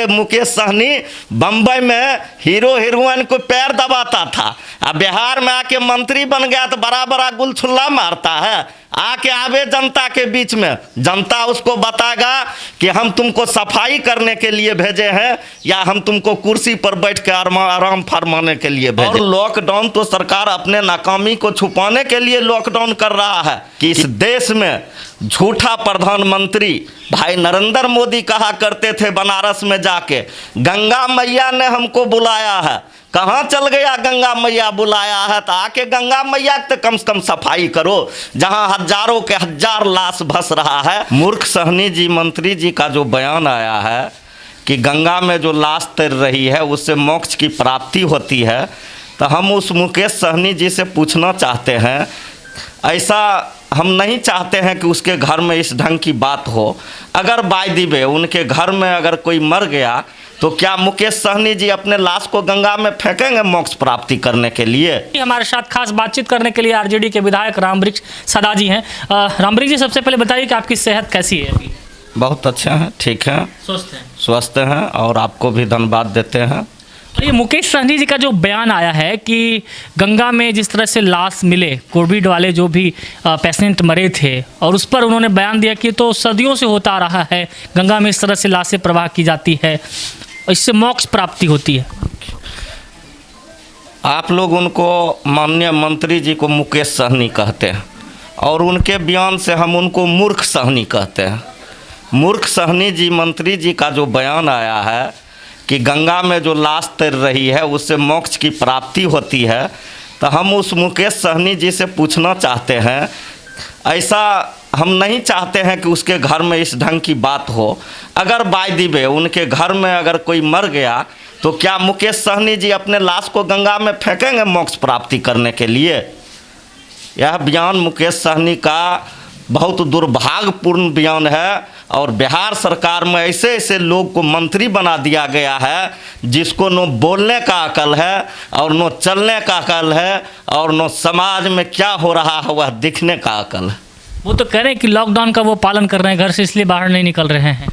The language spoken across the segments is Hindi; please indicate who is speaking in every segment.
Speaker 1: के मुकेश सहनी बम्बई में हीरो हीरोइन को पैर दबाता था, अब बिहार में आके मंत्री बन गया तो बड़ा बड़ा गुलछुल्ला मारता है। आके आवे जनता के बीच में, जनता उसको बताएगा कि हम तुमको सफाई करने के लिए भेजे हैं या हम तुमको कुर्सी पर बैठ के आराम फरमाने के लिए भेजे। और लॉकडाउन तो सरकार अपने नाकामी को छुपाने के लिए लॉकडाउन कर रहा है कि इस देश में झूठा प्रधानमंत्री भाई नरेंद्र मोदी कहा करते थे बनारस में जाके, गंगा मैया ने हमको बुलाया है। कहाँ चल गया गंगा मैया बुलाया है? तो आके गंगा मैया तो कम से कम सफाई करो, जहाँ हजारों के हजार लाश भस रहा है। मूर्ख सहनी जी मंत्री जी का जो बयान आया है कि गंगा में जो लाश तैर रही है उससे मोक्ष की प्राप्ति होती है, तो हम उस मुकेश सहनी जी से पूछना चाहते हैं, ऐसा हम नहीं चाहते हैं कि उसके घर में इस ढंग की बात हो। अगर बाय दी वे उनके घर में अगर कोई मर गया तो क्या मुकेश सहनी जी अपने लाश को गंगा में फेंकेंगे मोक्ष प्राप्ति करने के लिए?
Speaker 2: हमारे साथ खास बातचीत करने के लिए आरजेडी के विधायक रामवृक्ष सदा जी हैं। रामवृक्ष जी, सबसे पहले बताइए कि आपकी सेहत कैसी है अभी?
Speaker 1: बहुत अच्छे हैं, ठीक हैं, स्वस्थ हैं और आपको भी धन्यवाद देते हैं।
Speaker 2: ये मुकेश सहनी जी का जो बयान आया है कि गंगा में जिस तरह से लाश मिले, कोविड वाले जो भी पेशेंट मरे थे, और उस पर उन्होंने बयान दिया कि तो सदियों से होता आ रहा है, गंगा में इस तरह से लाशें प्रवाह की जाती है, इससे मोक्ष प्राप्ति होती है।
Speaker 1: आप लोग उनको माननीय मंत्री जी को मुकेश सहनी कहते हैं और उनके बयान से हम उनको मूर्ख सहनी कहते हैं। मूर्ख सहनी जी मंत्री जी का जो बयान आया है कि गंगा में जो लाश तैर रही है उससे मोक्ष की प्राप्ति होती है, तो हम उस मुकेश सहनी जी से पूछना चाहते हैं, ऐसा हम नहीं चाहते हैं कि उसके घर में इस ढंग की बात हो। अगर बाय दी वे उनके घर में अगर कोई मर गया तो क्या मुकेश सहनी जी अपने लाश को गंगा में फेंकेंगे मोक्ष प्राप्ति करने के लिए? यह बयान मुकेश सहनी का बहुत दुर्भाग्यपूर्ण बयान है और बिहार सरकार में ऐसे ऐसे लोग को मंत्री बना दिया गया है जिसको न बोलने का अकल है और न चलने का अकल है और न समाज में क्या हो रहा है वह दिखने का अकल है।
Speaker 2: वो तो कह रहे हैं कि लॉकडाउन का वो पालन कर रहे हैं, घर से इसलिए बाहर नहीं निकल रहे हैं।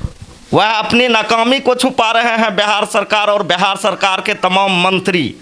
Speaker 1: वह अपनी नाकामी को छुपा रहे हैं बिहार सरकार और बिहार सरकार के तमाम मंत्री।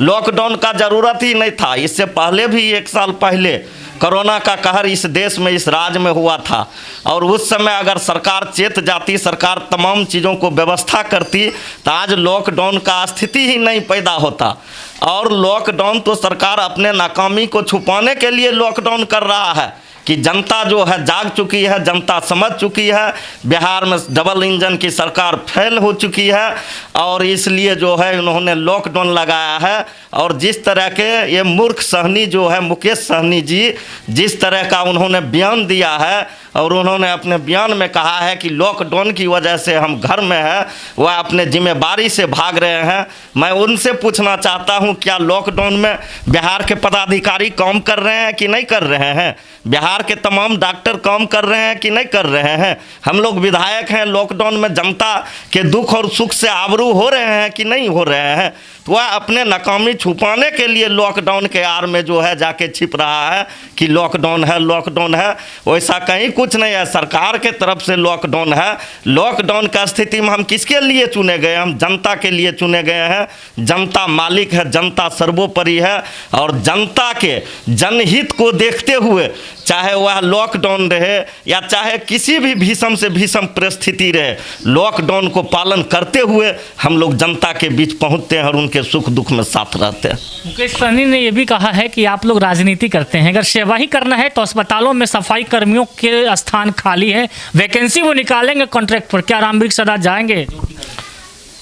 Speaker 1: लॉकडाउन का ज़रूरत ही नहीं था। इससे पहले भी 1 साल पहले कोरोना का कहर इस देश में, इस राज्य में हुआ था और उस समय अगर सरकार चेत जाती, सरकार तमाम चीज़ों को व्यवस्था करती तो आज लॉकडाउन का स्थिति ही नहीं पैदा होता। और लॉकडाउन तो सरकार अपने नाकामी को छुपाने के लिए लॉकडाउन कर रहा है कि जनता जो है जाग चुकी है, जनता समझ चुकी है, बिहार में डबल इंजन की सरकार फेल हो चुकी है और इसलिए जो है उन्होंने लॉकडाउन लगाया है। और जिस तरह के ये मूर्ख सहनी जो है मुकेश सहनी जी, जिस तरह का उन्होंने बयान दिया है और उन्होंने अपने बयान में कहा है कि लॉकडाउन की वजह से हम घर में हैं, वह अपने जिम्मेदारी से भाग रहे हैं। मैं उनसे पूछना चाहता हूं, क्या लॉकडाउन में बिहार के पदाधिकारी काम कर रहे हैं कि नहीं कर रहे हैं? बिहार के तमाम डॉक्टर काम कर रहे हैं कि नहीं कर रहे हैं? हम लोग विधायक हैं, लॉकडाउन में जनता के दुख और सुख से आबरू हो रहे हैं कि नहीं हो रहे हैं? तो वह अपने नाकामी छुपाने के लिए लॉकडाउन के आड़ में जो है जाके छिप रहा है कि लॉकडाउन है, लॉकडाउन है। वैसा कहीं कुछ नहीं है, सरकार के तरफ से लॉकडाउन है। लॉकडाउन का स्थिति में हम किसके लिए चुने गए? हम जनता के लिए चुने गए हैं। जनता मालिक है, जनता सर्वोपरि है और जनता के जनहित को देखते हुए, चाहे वह लॉकडाउन रहे या चाहे किसी भी भीषण से भीषण परिस्थिति रहे, लॉकडाउन को पालन करते हुए हम लोग जनता के बीच पहुंचते हैं और उनके सुख दुख में साथ रहते हैं।
Speaker 2: मुकेश सहनी ने यह भी कहा है कि आप लोग राजनीति करते हैं, अगर सेवा ही करना है तो अस्पतालों में सफाई कर्मियों के स्थान खाली है, वैकेंसी वो निकालेंगे कॉन्ट्रैक्ट पर, क्या रामवृक्ष सदा जाएंगे?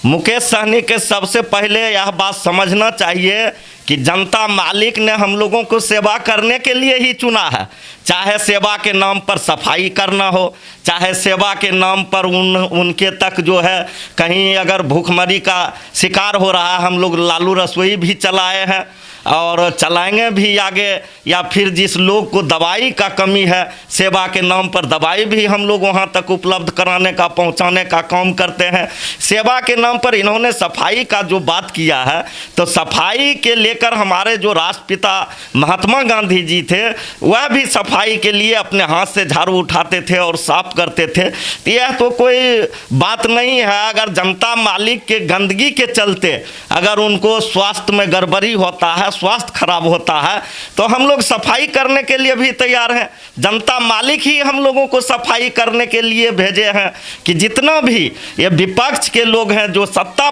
Speaker 1: मुकेश सहनी के सबसे पहले यह बात समझना चाहिए कि जनता मालिक ने हम लोगों को सेवा करने के लिए ही चुना है। चाहे सेवा के नाम पर सफाई करना हो, चाहे सेवा के नाम पर उनके तक जो है कहीं अगर भूखमरी का शिकार हो रहा है, हम लोग लालू रसोई भी चलाए हैं और चलाएंगे भी आगे। या फिर जिस लोग को दवाई का कमी है, सेवा के नाम पर दवाई भी हम लोग वहाँ तक उपलब्ध कराने का, पहुँचाने का काम करते हैं। सेवा के नाम पर इन्होंने सफाई का जो बात किया है, तो सफाई के लेकर हमारे जो राष्ट्रपिता महात्मा गांधी जी थे, वह भी सफाई के लिए अपने हाथ से झाड़ू उठाते थे और साफ करते थे। तो यह तो कोई बात नहीं है। अगर जनता मालिक के गंदगी के चलते अगर उनको स्वास्थ्य में गड़बड़ी होता है, स्वास्थ्य खराब होता है, तो हम लोग सफाई करने के लिए भी तैयार हैं। जनता मालिक ही हम लोगों को सफाई करने के लिए भेजे हैं कि जितना भी ये विपक्ष के लोग हैं, जो सत्ता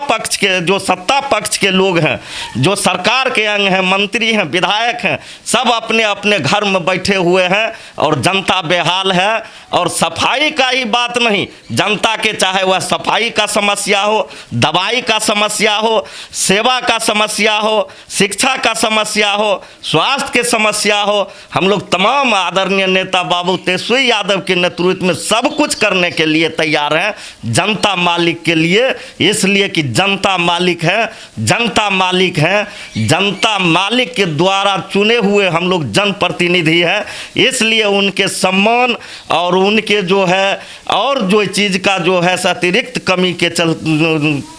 Speaker 1: पक्ष के लोग हैं, जो सरकार के अंग हैं, मंत्री हैं, विधायक हैं, सब अपने अपने घर में बैठे हुए हैं और जनता बेहाल है। और सफाई का ही बात नहीं, जनता के चाहे वह सफाई का समस्या हो, दवाई का समस्या हो, सेवा का समस्या हो, शिक्षा का समस्या हो, स्वास्थ्य के समस्या हो, हम लोग तमाम आदरणीय नेता बाबू तेजस्वी यादव के नेतृत्व में सब कुछ करने के लिए तैयार हैं, जनता मालिक के लिए। इसलिए कि जनता मालिक है, जनता मालिक है, जनता मालिक के द्वारा चुने हुए हम लोग जनप्रतिनिधि हैं। इसलिए उनके सम्मान और उनके जो है और जो चीज़ का जो है अतिरिक्त कमी के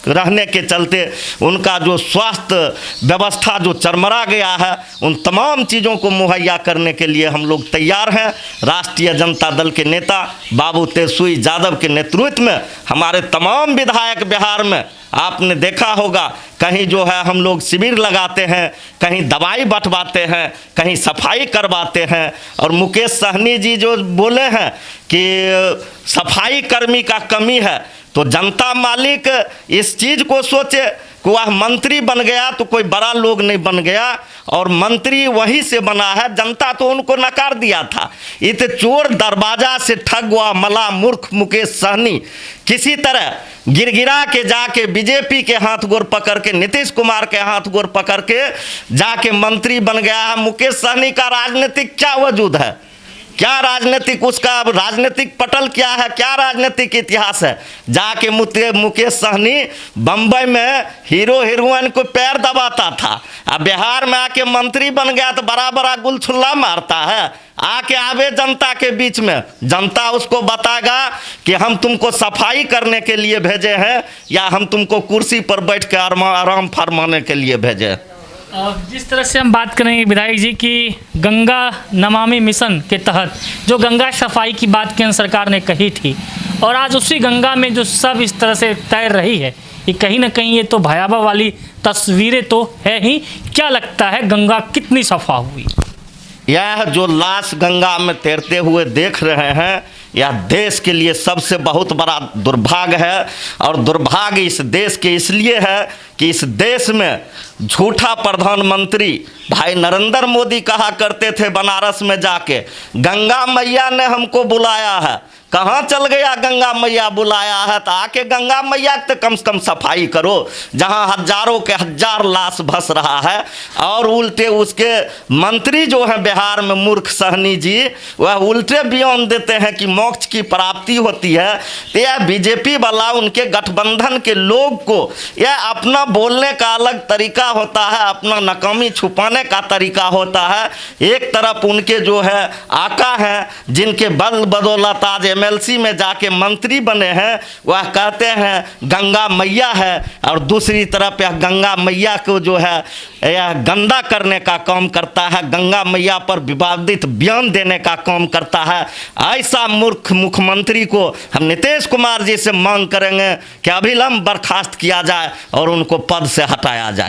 Speaker 1: रहने के चलते उनका जो स्वास्थ्य व्यवस्था जो चरमरा गया है, उन तमाम चीज़ों को मुहैया करने के लिए हम लोग तैयार हैं। राष्ट्रीय जनता दल के नेता बाबू तेजस्वी यादव के नेतृत्व में हमारे तमाम विधायक बिहार में आपने देखा होगा, कहीं जो है हम लोग शिविर लगाते हैं, कहीं दवाई बंटवाते हैं, कहीं सफाई करवाते हैं। और मुकेश सहनी जी जो बोले हैं कि सफाई कर्मी का कमी है, तो जनता मालिक इस चीज़ को सोचे कि वह मंत्री बन गया तो कोई बड़ा लोग नहीं बन गया, और मंत्री वहीं से बना है। जनता तो उनको नकार दिया था। इत चोर दरवाजा से ठग हुआ मला मूर्ख मुकेश सहनी किसी तरह गिरगिरा के जाके बीजेपी के हाथ गोर पकड़ के, नीतीश कुमार के हाथ गोर पकड़ के जाके मंत्री बन गया है। मुकेश सहनी का राजनीतिक क्या वजूद है, क्या राजनीतिक उसका राजनीतिक पटल क्या है, क्या राजनीतिक इतिहास है। जाके मुकेश सहनी बम्बई में हीरो हीरोइन को पैर दबाता था, अब बिहार में आके मंत्री बन गया तो बड़ा बड़ा गुलछुल्ला मारता है। आके आवे जनता के बीच में, जनता उसको बताएगा कि हम तुमको सफाई करने के लिए भेजे हैं या हम तुमको कुर्सी पर बैठ के आराम फरमाने के लिए भेजे।
Speaker 2: जिस तरह से हम बात करेंगे विधायक जी की गंगा नमामि मिशन के तहत जो गंगा सफाई की बात केंद्र सरकार ने कही थी, और आज उसी गंगा में जो सब इस तरह से तैर रही है, ये कहीं ना कहीं ये तो भयावह वाली तस्वीरें तो है ही। क्या लगता है गंगा कितनी सफा हुई?
Speaker 1: यह जो लाश गंगा में तैरते हुए देख रहे हैं, यह देश के लिए सबसे बहुत बड़ा दुर्भाग्य है। और दुर्भाग्य इस देश के इसलिए है कि इस देश में झूठा प्रधानमंत्री भाई नरेंद्र मोदी कहा करते थे बनारस में जाके, गंगा मैया ने हमको बुलाया है। कहाँ चल गया गंगा मैया बुलाया है, तो आके गंगा मैया तो कम से कम सफाई करो। जहाँ हजारों के हजार लाश भस रहा है, और उल्टे उसके मंत्री जो हैं बिहार में मूर्ख सहनी जी, वह उल्टे बयान देते हैं कि मोक्ष की प्राप्ति होती है। तो यह बीजेपी वाला उनके गठबंधन के लोग को यह अपना बोलने का अलग तरीका होता है, अपना नाकामी छुपाने का तरीका होता है। एक तरफ उनके जो है आका हैं, जिनके बल बदौलत आज एमएलसी में जाके मंत्री बने हैं, वह कहते हैं गंगा मैया है, और दूसरी तरफ यह गंगा मैया को जो है यह गंदा करने का काम करता है, गंगा मैया पर विवादित बयान देने का काम करता है। ऐसा मूर्ख मुख्यमंत्री को हम नीतीश कुमार जी से मांग करेंगे कि अविलंब बर्खास्त किया जाए और उनको पद से हटाया जाए।